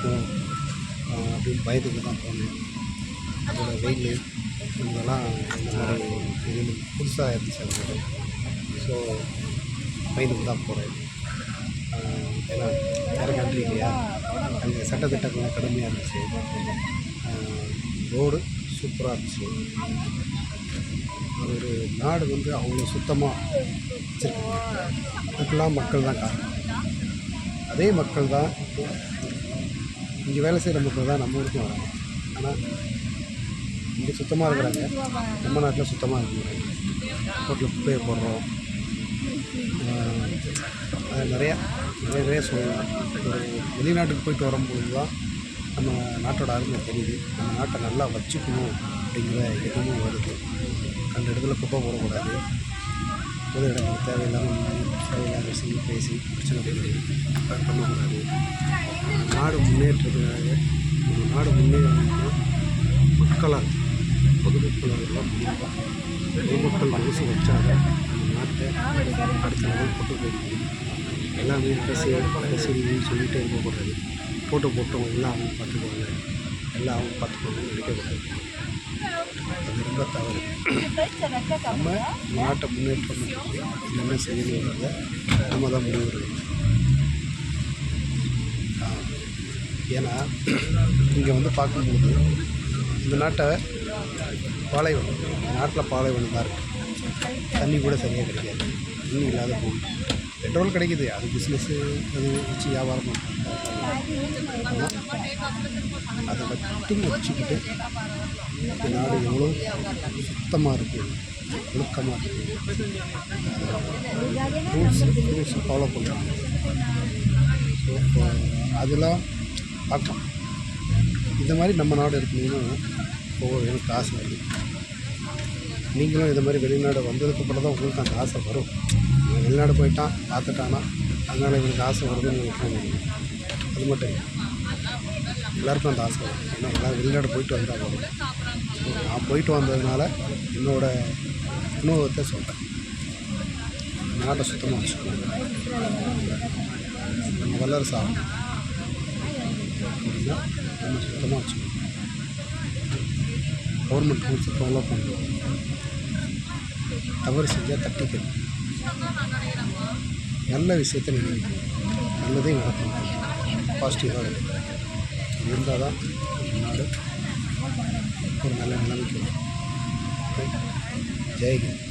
இருக்கும் அப்படின்னு பயந்துக்கு தான் போனேன். அதோட வெயில் இதெல்லாம் இந்த மாதிரி இது புதுசாக இருந்துச்சு அது. ஸோ பயந்துக்கு தான் போகிறேன். ஏன்னா வேறு கண்ட்ரி இல்லையா, அங்கே சட்டத்திட்டங்கள்லாம் கடுமையாக இருந்துச்சு. ரோடு சூப்பராக இருந்துச்சு. ஒரு நாடு வந்து அவ்வளோ சுத்தமாக வச்சுருக்காங்க. அதுக்கெல்லாம் மக்கள் தான் காரணம். அதே மக்கள் தான் இங்கே வேலை செய்கிற மக்கள் தான் நம்ம ஊருக்கும் வராங்க. ஆனால் இங்கே சுத்தமாக இருக்கிறாங்க, நம்ம நாட்டில் சுத்தமாக இருக்கிறாங்க. ரோட்டில் குப்பையை போடுறோம். அது நிறைய சொல்லலாம். ஒரு வெளிநாட்டுக்கு போயிட்டு வரும்பொழுது தான் நம்ம நாட்டோட அருமை தெரியுது. நம்ம நாட்டை நல்லா வச்சுக்கணும் அப்படிங்கிற எண்ணமும் வருது. அந்த இடத்துல குப்பை போடக்கூடாது, பொது இடங்கள் தேவையில்லாத விஷயங்கள் பேசி பிரச்சனை பண்ணக்கூடாது. நாடு முன்னேற்றத்துக்காக நம்ம நாடு முன்னேறணும்னா மக்களால் பொதுமக்களால் முடியும். பொதுமக்கள் மனசு வச்சாக நம்ம நாட்டை அடுத்த லெவல் கொண்டு போய் முடியும். எல்லாமே அரசியல்னு சொல்லிகிட்டே இருக்கக்கூடாது. போட்டோம் எல்லாம் அவங்க பார்த்துக்குவாங்க, எல்லாம் அவங்க பார்த்துக்கணும்னு நினைக்கக்கூடாது. அது ரொம்ப தவறு. நம்ம நாட்டை முன்னேற்றம் என்னென்ன செய்யணுங்கிறத நம்ம தான் முடிவெடுக்கணும். ஏன்னா இங்கே வந்து பார்க்கும்போது இந்த நாட்டை பாலைவனம், இந்த நாட்டில் பாலைவனம் தான் இருக்குது. தண்ணி கூட சரியாக கிடைக்காது, தண்ணி இல்லாத போகுது. பெட்ரோல் கிடைக்குது, அது பிஸ்னஸ்ஸு அது வச்சு வியாபாரம் பண்ணுறாங்க. அதை மட்டும் வச்சுக்கிட்டு இந்த நாடு எவ்வளோ சுத்தமாக இருக்குது, ஒழுக்கமாக இருக்குது, ரூல்ஸ் ஃபாலோ பண்ணுறாங்க. ஸோ அதெல்லாம் பார்க்கலாம். இந்த மாதிரி நம்ம நாடு இருக்கணும்னு எனக்கு ஆசை வருது. நீங்களும் இந்த மாதிரி வெளிநாடு வந்ததுக்கப்புறம் தான் உங்களுக்கு அந்த ஆசை வரும். வெளிநாடு போயிட்டான் பார்த்துட்டானா அதனால் இவங்களுக்கு ஆசை வருதுன்னு நினைக்கிறாங்க. அது மட்டும் இல்லை, எல்லாருக்கும் அந்த ஆசை வரும். ஏன்னா எல்லோரும் வெளிநாடு போயிட்டு வந்தால் வரும். நான் போயிட்டு வந்ததுனால என்னோடய அனுபவத்தை சொல்கிறேன். நாட்டை சுத்தமாக வச்சுக்கணும், நம்ம வல்லரசு ஆகணும் அப்படின்னா நம்ம சுத்தமாக வச்சுக்கணும். கவர்மெண்ட் ரூல்ஸை ஃபாலோ பண்ணணும். தவறு செஞ்சால் தட்டிக்கணும். நல்ல விஷயத்தை நினைக்கணும், நல்லதே நடக்கும். பாசிட்டிவாக இருந்தால் தான் நாடு ஒரு நல்ல நிலைமைக்கு வரும். ஜெய்ஹிந்த்.